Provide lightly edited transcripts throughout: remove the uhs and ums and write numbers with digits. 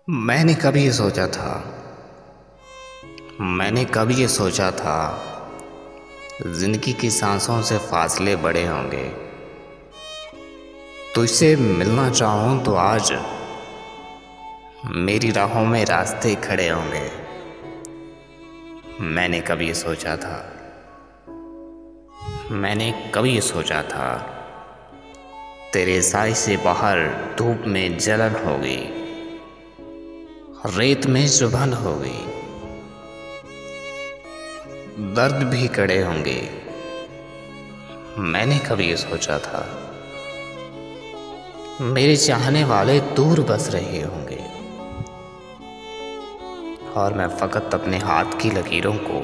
मैंने कभी ये सोचा था मैंने कभी ये सोचा था जिंदगी की सांसों से फासले बड़े होंगे। तुझसे मिलना चाहूं तो आज मेरी राहों में रास्ते खड़े होंगे। मैंने कभी ये सोचा था तेरे साए से बाहर धूप में जलन होगी, रेत में चुभन होगी, दर्द भी कड़े होंगे। मैंने कभी ये सोचा था मेरे चाहने वाले दूर बस रहे होंगे और मैं फकत अपने हाथ की लकीरों को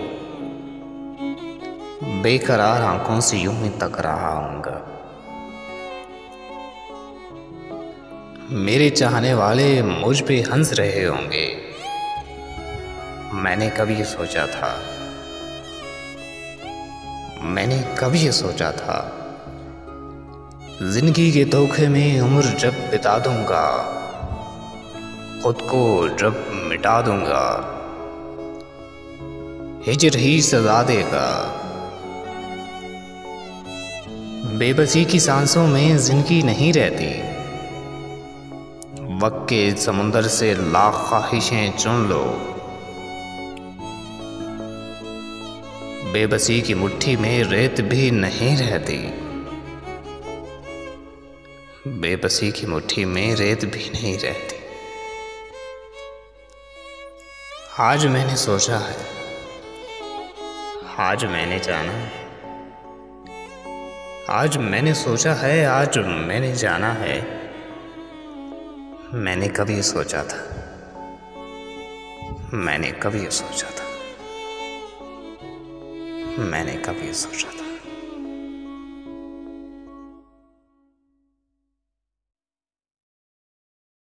बेकरार आंखों से यूं ही तक रहा हूँगा। मेरे चाहने वाले मुझ पे हंस रहे होंगे। मैंने कभी ये सोचा था जिंदगी के धोखे में उम्र जब बिता दूंगा, खुद को जब मिटा दूंगा, हिजर ही सजा देगा। बेबसी की सांसों में जिंदगी नहीं रहती, वक्त के समुंदर से लाख ख्वाहिशें चुन लो। बेबसी की मुट्ठी में रेत भी नहीं रहती, बेबसी की मुट्ठी में रेत भी नहीं रहती। आज मैंने सोचा है, आज मैंने जाना है, आज मैंने सोचा है, आज मैंने जाना है। मैंने कभी सोचा था मैंने कभी सोचा था।